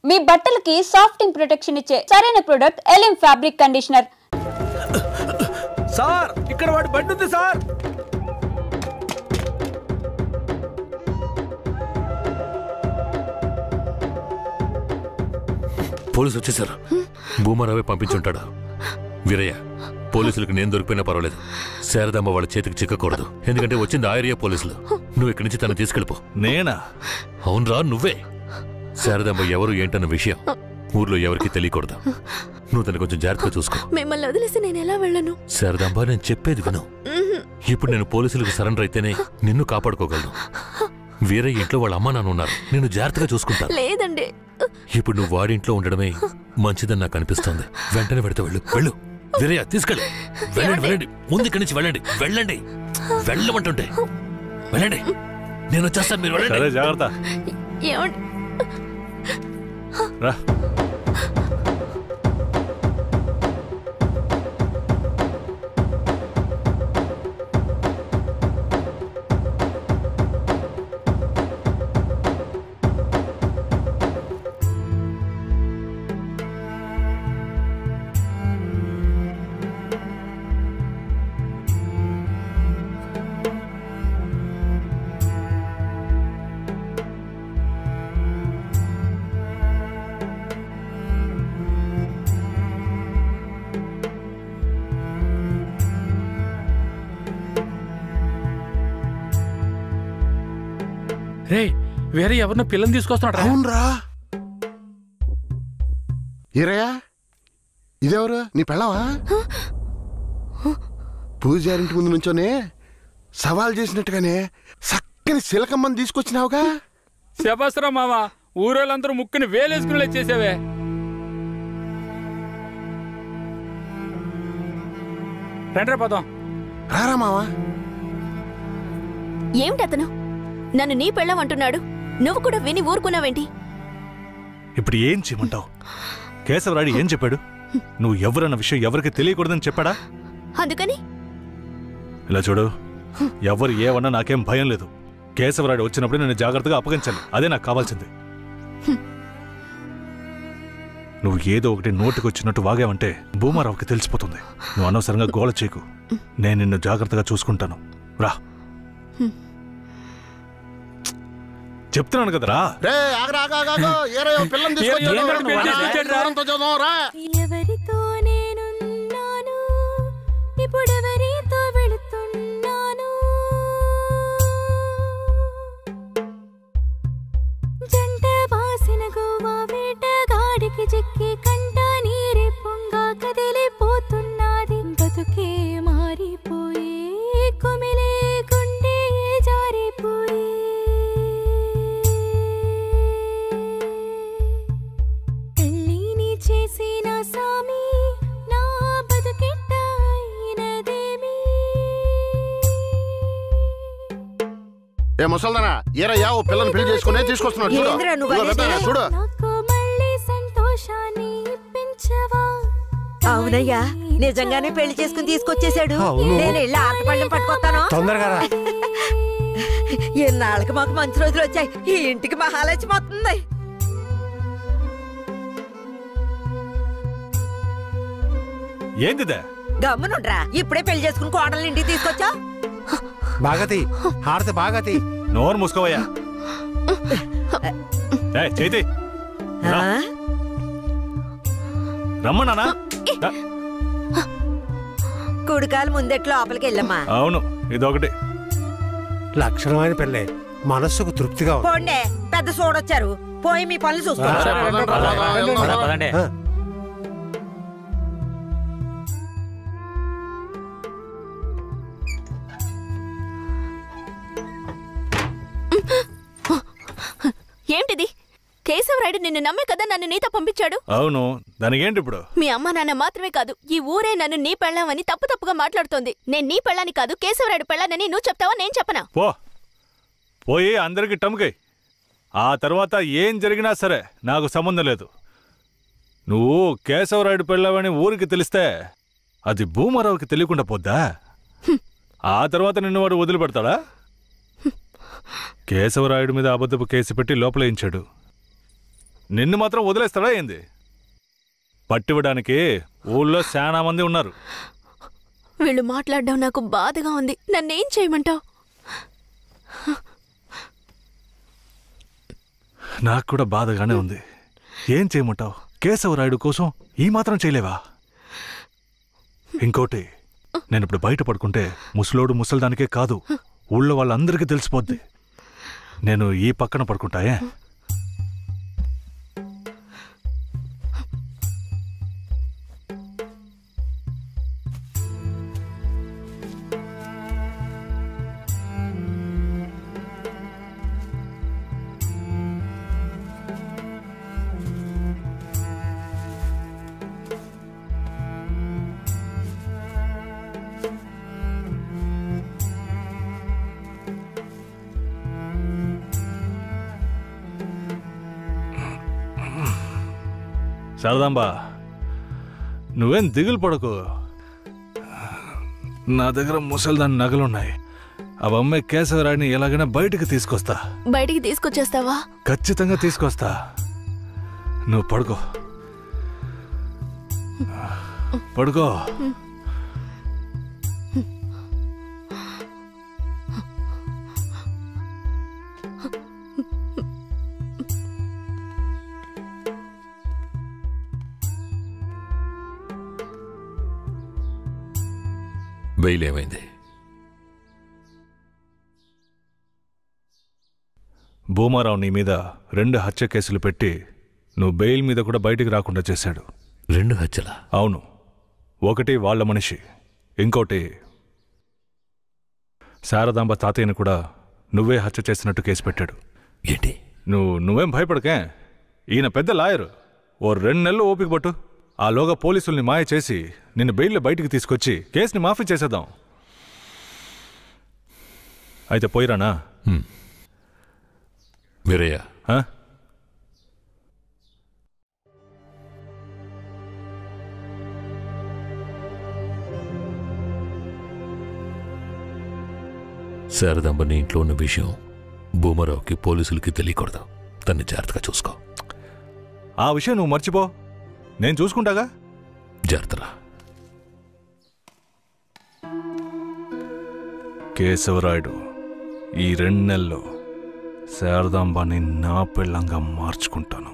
మీ బట్టలకి సాఫ్టింగ్ ప్రొటెక్షన్ ఇచ్చే సరైన ప్రొడక్ట్ ఎలిమ్ ఫ్యాబ్రిక్ కండిషనర్. సార్ ఇక్కడ వాడి బండి ఉంది సార్. పోలీసు వచ్చేసారు. భూమారావే పంపించుంటాడు. వీరయ్య, పోలీసులకు నేను దొరికిపోయినా పర్వాలేదు, శారదమ్మ వాళ్ళ చేతికి చిక్కకూడదు. ఎందుకంటే వచ్చింది ఆయరియా పోలీసులు. నువ్వు ఇక్కడి నుంచి తను తీసుకెళ్ళిపో. నేనా? అవునరా, నువ్వే. శారదమ్మ ఎవరు ఏంటన్న విషయం ఊర్లో ఎవరికి తెలియకూడదు. నువ్వు తను కొంచెం జాగ్రత్తగా చూసుకో. మిమ్మల్ని వదిలేసి నేను ఎలా వెళ్ళను? శారదమ్మ, నేను చెప్పేది విను. ఇప్పుడు నేను పోలీసులకు సరెండర్ అయితేనే నిన్ను కాపాడుకోగలను. వీరయ్య ఇంట్లో వాళ్ళ అమ్మా నాన్న ఉన్నారు, నిన్ను జాగ్రత్తగా చూసుకుంటాను. లేదండి, ఇప్పుడు నువ్వు వాడింట్లో ఉండడమే మంచిదని నాకు అనిపిస్తోంది. వెంటనే పెడితే వెళ్ళు. వెళ్ళు వీరయ్య, తీసుకెళ్ళు. వెళ్ళండి వెళ్ళండి, ముందు ఇక్కడి నుంచి వెళ్ళండి. వెళ్ళండి, వెళ్ళమంటుంటే వెళ్ళండి. నేను వచ్చేస్తాను, మీరు వెళ్ళండి. జాగ్రత్త. రా. రే, వేరే ఎవరినో పిల్లని తీసుకొస్తున్నాడు. అవునరా. ఈరయ్య, ఇదెవరు? నీ పెళ్ళవా? పూజారింటి ముందు నుంచోనే సవాల్ చేసినట్టుగానే చక్కని శిలకమ్మని తీసుకొచ్చినావుగా. శబాస్రా మామ, ఊరోళ్ళందరూ ముక్కుని వేలేసుకునేలా చేసావే. రండ్రా పోదాం. రారా మావా. ఏమిటి అతను నన్ను నీ పెళ్ళం అంటున్నాడు? నువ్వు కూడా విని ఊరుకున్నావేంటి? ఇప్పుడు ఏం చేయమంటావు? కేశవరాయుడు ఏం చెప్పాడు? నువ్వు ఎవరన్న విషయం ఎవరికి తెలియకూడదని చెప్పాడా? అందుకని ఇలా చూడు, ఎవరు ఏమన్నా నాకేం భయం లేదు. కేశవరాయుడు వచ్చినప్పుడు నేను జాగ్రత్తగా అప్పగించాలి. అదే నాకు కావాల్సింది. నువ్వు ఏదో ఒకటి నోటికి వచ్చినట్టు వాగావంటే భూమారావుకి తెలిసిపోతుంది. నువ్వు అనవసరంగా గోల చేయకు. నేను నిన్ను జాగ్రత్తగా చూసుకుంటాను. రా, చెప్తున్నాను కదరా. ఎవరితో నేనున్నాను, ఇప్పుడెవరితో వెళుతున్నాను? జంట బాసిన గోవా వేటగాడికి చిక్కి కంట నీరే పొంగా కదిలిపోతున్నది. బతుకే మారిపోయి కొమిలే గుండె జారిపోయి చేసిన సామి నా బతుకెట్ట అయినదేమి? ఏ ముసల్దానా, ఏరయ్యా ఓ పిల్లని పెళ్లి చేసుకునే తీసుకొస్తున్నాడు చూడు. నాకు మళ్ళీ సంతోషాన్ని ఇప్పించవా? అవునయ్యా, నిజంగానే పెళ్లి చేసుకుని తీసుకొచ్చేసాడు. నేను వెళ్ళి ఆటపళ్ళం పట్టుకొస్తాను. తొందరగా. ఎన్నాళ్ళకి మాకు మంచి రోజులు వచ్చాయి. ఈ ఇంటికి మహాలక్ష్మి వస్తుంది. ఏందిదే? గమ్మునుండ్రా, ఇప్పుడే పెళ్లి చేసుకుని కోడల్ని ఇంటికి తీసుకొచ్చా. బాగతి హారతి బాగతి. నోరు మూసుకోవయ్యా. చేతి రమ్మన్నానా? కుడికాలు ముందెట్ లోపలికి వెళ్ళమ్మా. అవును, ఇదొకటి లక్షణమైన పెళ్ళే, మనస్సుకు తృప్తిగా. పోండే, పెద్ద చూడొచ్చారు. పోయి మీ పనులు చూసుకోండి. ఏంటిది? కేశవరాయుడు నిన్ను నమ్మే కదా నన్ను నీతో పంపించాడు. అవును, దానికేంటి ఇప్పుడు? మీ అమ్మ నాన్న మాత్రమే కాదు, ఈ ఊరే నన్ను నీ పెళ్ళామని తప్పుగా మాట్లాడుతోంది. నేను నీ పెళ్ళాని కాదు, కేశవరాయుడు పెళ్ళానని నువ్వు చెప్తావా, నేను చెప్పనా? పోయి అందరికి టమ్కై. ఆ తర్వాత ఏం జరిగినా సరే నాకు సంబంధం లేదు. నువ్వు కేశవరాయుడు పెళ్ళావని ఊరికి తెలిస్తే అది భూమారావుకి తెలియకుండా పోద్దా? ఆ తర్వాత నిన్ను వాడు వదిలిపెడతాడా? కేశవరాయుడు మీద అబద్ధపు కేసు పెట్టి లోపలేయించాడు. నిన్ను మాత్రం వదిలేస్తాడా ఏంది? పట్టివ్వడానికి ఊళ్ళో చాలా మంది ఉన్నారు. వీళ్ళు మాట్లాడడం నాకు బాధగా ఉంది. నన్నేం చేయమంటావు? నాకు కూడా బాధగానే ఉంది. ఏం చేయమంటావు? కేశవరాయుడు కోసం ఈ మాత్రం చేయలేవా? ఇంకోటి, నేను ఇప్పుడు బయట పడుకుంటే ముసలోడు ముసల్దానికే కాదు, ఊళ్ళో వాళ్ళందరికీ తెలిసిపోద్ది. నేను ఈ పక్కన పడుకుంటాయే. శారదాంబా, నువ్వేం దిగులు పడకు. నా దగ్గర ముసల్దాని నగలున్నాయి. అవమ్మే కేశవరాయుడిని ఎలాగైనా బయటికి తీసుకొస్తా. బయటికి తీసుకొచ్చేస్తావా? ఖచ్చితంగా తీసుకొస్తా. నువ్వు పడుకో, పడుకో. బెయిల్ ఏమైంది? భూమారావు నీ మీద 2 హత్య కేసులు పెట్టి నువ్వు బెయిల్ మీద కూడా బయటికి రాకుండా చేశాడు. 2 హత్యలా? అవును. ఒకటి వాళ్ళ మనిషి, ఇంకోటి శారదాంబ తాతయ్యని కూడా నువ్వే హత్య చేసినట్టు కేసు పెట్టాడు. ఏంటి? నువ్వేం భయపడకే. ఈయన పెద్ద లాయరు. ఓ 2 నెలలు ఓపిక పట్టు. ఆలోగా పోలీసుల్ని మాయ చేసి నిన్ను బెయిల్లో బయటికి తీసుకొచ్చి కేసుని మాఫీ చేసేద్దాం. అయితే పోయిరానా? వీరయ్య, శారదాంబని ఇంట్లో ఉన్న విషయం భూమారావుకి పోలీసులకి తెలియకూడదు. తన్ని జాగ్రత్తగా చూసుకో. ఆ విషయం నువ్వు మర్చిపో, నేను చూసుకుంటాగా. జాగ్రత్తరా. కేశవరాయుడు ఈ 2 నెలల్లో శారదాంబాని నా పెళ్ళంగా మార్చుకుంటాను.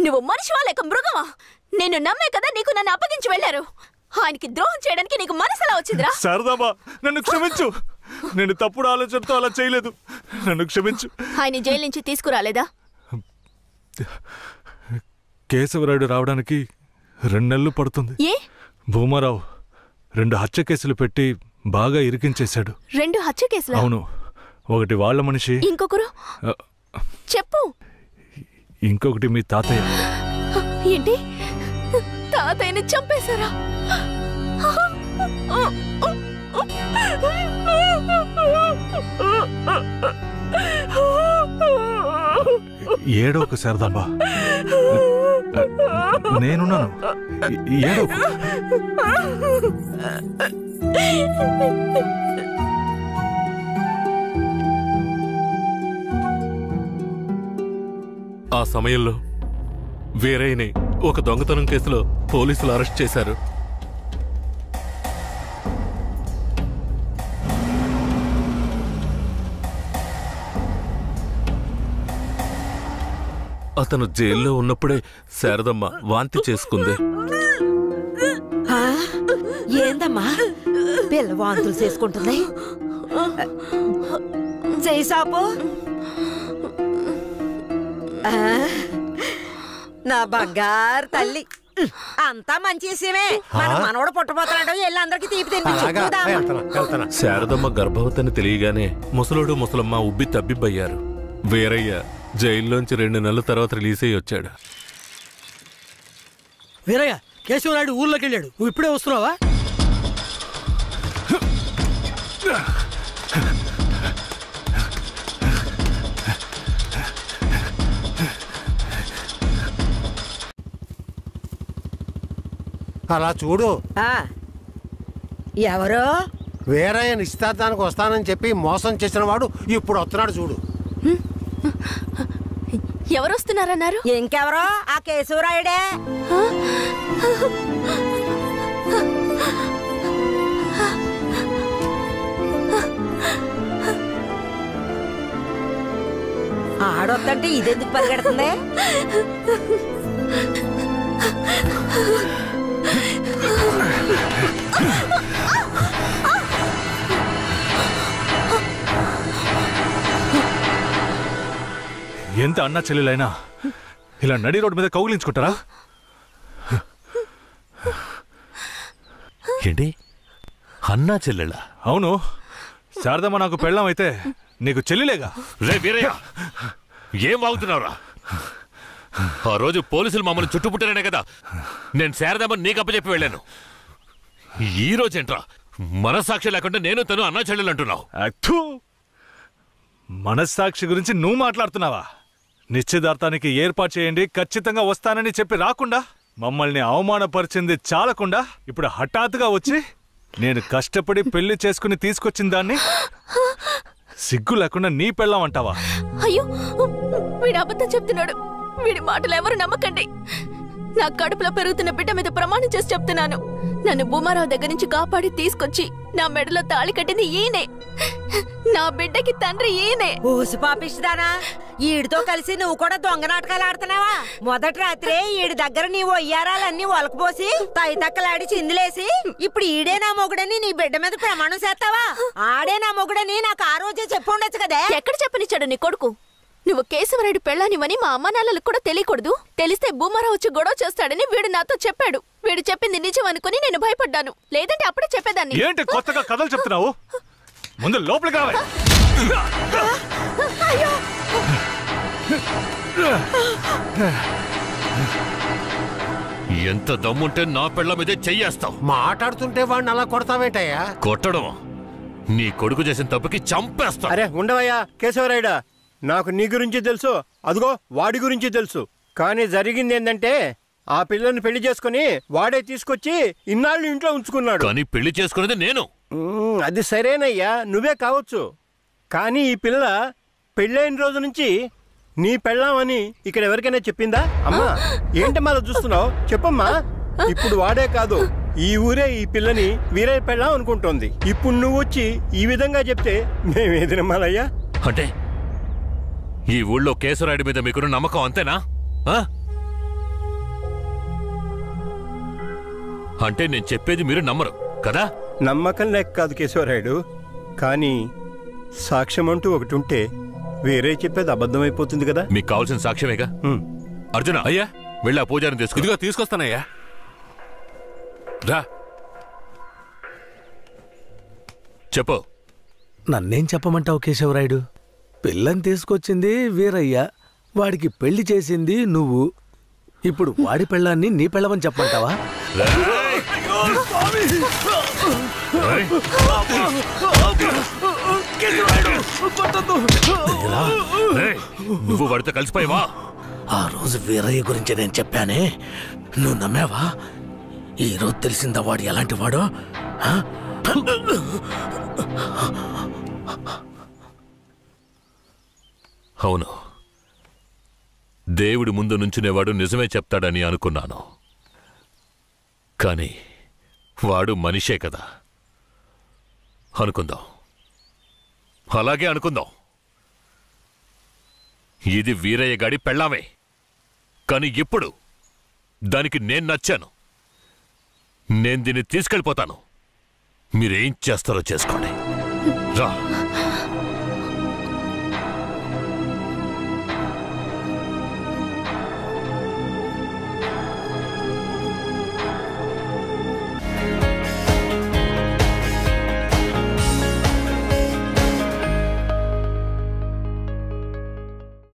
నువ్వు మనిషివా లేక మృగమా? నేను నమ్మే కదా నీకు నన్ను అప్పగించి వెళ్లారు. ఆయనకి ద్రోహం చేయడానికి నీకు మనసులా వచ్చిందిరా? శారదాంబా, నన్ను క్షమించు. నేను తప్పుడు ఆలోచనతో అలా చేయలేదు. నన్ను క్షమించు. ఆయన జైలు నుంచి తీసుకురాలేదా? కేశవరాయుడు రావడానికి 2 నెలలు పడుతుంది. ఏ? భూమారావు 2 హత్య కేసులు పెట్టి బాగా ఇరికించేశాడు. 2 హత్య కేసులు? అవును. ఒకటి వాళ్ళ మనిషి, ఇంకొకరు చెప్పు. ఇంకొకటి మీ తాతయ్య. ఏంటి? తాతయ్యని చంపేశారా? ఏడోకు శారదాంబా, నేనున్నాను. ఏడోకు. ఆ సమయంలో వీరయ్యని ఒక దొంగతనం కేసులో పోలీసులు అరెస్ట్ చేశారు. అతను జైల్లో ఉన్నప్పుడే శారదమ్మ వాంతి చేసుకుంది. ఏందమ్మా పిల్ల వాంతులు చేసుకుంటుంది? చేసాపు నా బంగారు తల్లి, అంతా మంచి విషయమే. మన మనవడు పుట్టబోతున్నాడు, వెళ్ళి అందరికి తీపి తినిపించు. శారదమ్మ గర్భవతిని తెలియగానే ముసలోడు ముసలమ్మ ఉబ్బి తబ్బిబ్బయ్యారు. వీరయ్య జైల్లోంచి 2 నెలల తర్వాత రిలీజ్ అయ్యి వచ్చాడు. వీరయ్య, కేశవరాయుడు ఊర్లోకి వెళ్ళాడు, నువ్వు ఇప్పుడే వస్తున్నావా? అలా చూడు. ఎవరో వీరయ్య నిశ్చితార్థానికి వస్తానని చెప్పి మోసం చేసిన వాడు ఇప్పుడు వస్తున్నాడు చూడు. ఎవరు వస్తున్నారన్నారు? ఇంకెవరో ఆ కేశవరాయుడే. ఆడొద్దంటే ఇదెందుకు పరిగెడుతుంది? ఎంత అన్నా చెల్లెలైనా ఇలా నడి రోడ్డు మీద కౌగిలించుకుంటారా? ఏంటి అన్నా చెల్లెళ్ళ? అవును, శారదమ్మ నాకు పెళ్ళాం అయితే నీకు చెల్లిలేగా. రే వీరయ్య, ఏం వాగుతున్నావురా? ఆ రోజు పోలీసులు మమ్మల్ని చుట్టుముట్టారనే కదా నేను శారదమ్మ నీకు అప్పచెప్పి వెళ్ళాను. ఈ రోజేంట్రా మనస్సాక్షి లేకుండా నేను తను అన్నా చెల్లెలు అంటున్నావు? మనస్సాక్షి గురించి నువ్వు మాట్లాడుతున్నావా? నిశ్చితార్థానికి ఏర్పాటు చేయండి, ఖచ్చితంగా వస్తానని చెప్పి రాకుండా మమ్మల్ని అవమానపరిచింది చాలకుండా ఇప్పుడు హఠాత్తుగా వచ్చి నేను కష్టపడి పెళ్లి చేసుకుని తీసుకొచ్చిన దాన్ని సిగ్గు లేకుండా నీ పెళ్ళాం అంటావా? అయ్యో, వీడు అబద్ధం చెప్తున్నాడు. వీడి మాటలు ఎవరు నమ్మకండి. నా కడుపులో పెరుగుతున్న బిడ్డ మీద ప్రమాణం చేసి చెప్తున్నాను. నన్ను భూమారావు దగ్గర నుంచి కాపాడి తీసుకొచ్చి నా మెడలో తాళి కట్టింది ఈయనే. నా బిడ్డకి తండ్రి ఈయనే. ఊసి పాపిస్తానా? ఈడితో కలిసి నువ్వు కూడా దొంగ నాటకాలు ఆడుతున్నావా? మొదటి రాత్రే ఈడి దగ్గర నీ ఒయ్యారాలన్నీ ఒలకపోసి తైతక్కలాడి చిందులేసి ఇప్పుడు ఈడే నా మొగుడని నీ బిడ్డ మీద ప్రమాణం చేస్తావా? ఆడే నా మొగుడని నాకు ఆ రోజే చెప్పు ఉండొచ్చు కదే. ఎక్కడ చెప్పనిచ్చాడు నీ కొడుకు? నువ్వు కేశవరాయుడు పెళ్ళానివని మా అమ్మ నాన్నలకు కూడా తెలియకూడదు. తెలిస్తే భూమారావు వచ్చి గొడవ చేస్తాడని వీడు నాతో చెప్పాడు. వీడు చెప్పింది నిజం అనుకుని నేను భయపడ్డాను, లేదంటే అప్పుడే చెప్పేదాన్ని. ఏంటి కొత్తగా కథలు చెప్తున్నావు? ముందు లోపలికి రావే. ఎంత దమ్ముంటే నా పెళ్ళ మీదే చెయ్యేస్తావు? మాట్లాడుతుంటే వాడిని అలా కొడతావేటయ్యా? కొట్టడం నీ కొడుకు చేసిన తప్పుకి చంపేస్తా. అరే ఉండవయ్యా కేశవరాయుడా, నాకు నీ గురించి తెలుసు, అదిగో వాడి గురించి తెలుసు. కానీ జరిగింది ఏంటంటే ఆ పిల్లని పెళ్లి చేసుకుని వాడే తీసుకొచ్చి ఇన్నాళ్ళు ఇంట్లో ఉంచుకున్నాడు. కానీ పెళ్లి చేసుకునేది నేను. అది సరేనయ్యా, నువ్వే కావచ్చు. కానీ ఈ పిల్ల పెళ్ళైన రోజు నుంచి నీ పెళ్ళామని ఇక్కడ ఎవరికైనా చెప్పిందా? అమ్మా ఏంటమ్మా అలా చూస్తున్నావు? చెప్పమ్మా. ఇప్పుడు వాడే కాదు, ఈ ఊరే ఈ పిల్లని వీరయ్య పెళ్ళాం అనుకుంటోంది. ఇప్పుడు నువ్వు వచ్చి ఈ విధంగా చెప్తే మేమేది నమ్మాలయ్యా? అంటే ఈ ఊళ్ళో కేశవరాయుడి మీద మీకున్న నమ్మకం అంతేనా? అంటే నేను చెప్పేది మీరు నమ్మరు కదా? నమ్మకం లేక కాదు కేశవరాయుడు, కానీ సాక్ష్యం అంటూ ఒకటి ఉంటే వేరే చెప్పేది అబద్ధమైపోతుంది కదా. మీకు కావాల్సిన సాక్ష్యమేగా. అర్జున, అయ్యా వెళ్ళి ఆ పూజారిని తీసుకు. ఇదిగో తీసుకొస్తానయ్యా. రా. చెప్పు. నన్నేం చెప్పమంటావు కేశవరాయుడు? పిల్లని తీసుకొచ్చింది వీరయ్య, వాడికి పెళ్లి చేసింది నువ్వు. ఇప్పుడు వాడి పెళ్ళాన్ని నీ పెళ్ళమని చెప్పమంటావా? నువ్వు వాడితో కలిసిపోయావా? ఆ రోజు వీరయ్య గురించి నేను చెప్పానే, నువ్వు నమ్మావా? ఈ రోజు తెలిసిందా వాడు ఎలాంటి వాడో? అవును, దేవుడి ముందు నుంచునేవాడు నిజమే చెప్తాడని అనుకున్నాను. కానీ వాడు మనిషే కదా. అనుకుందాం, అలాగే అనుకుందాం. ఇది వీరయ్య గాడి పెళ్ళామే. కానీ ఇప్పుడు దానికి నేను నచ్చాను. నేను దీన్ని తీసుకెళ్ళిపోతాను. మీరేం చేస్తారో చేసుకోండి. రా.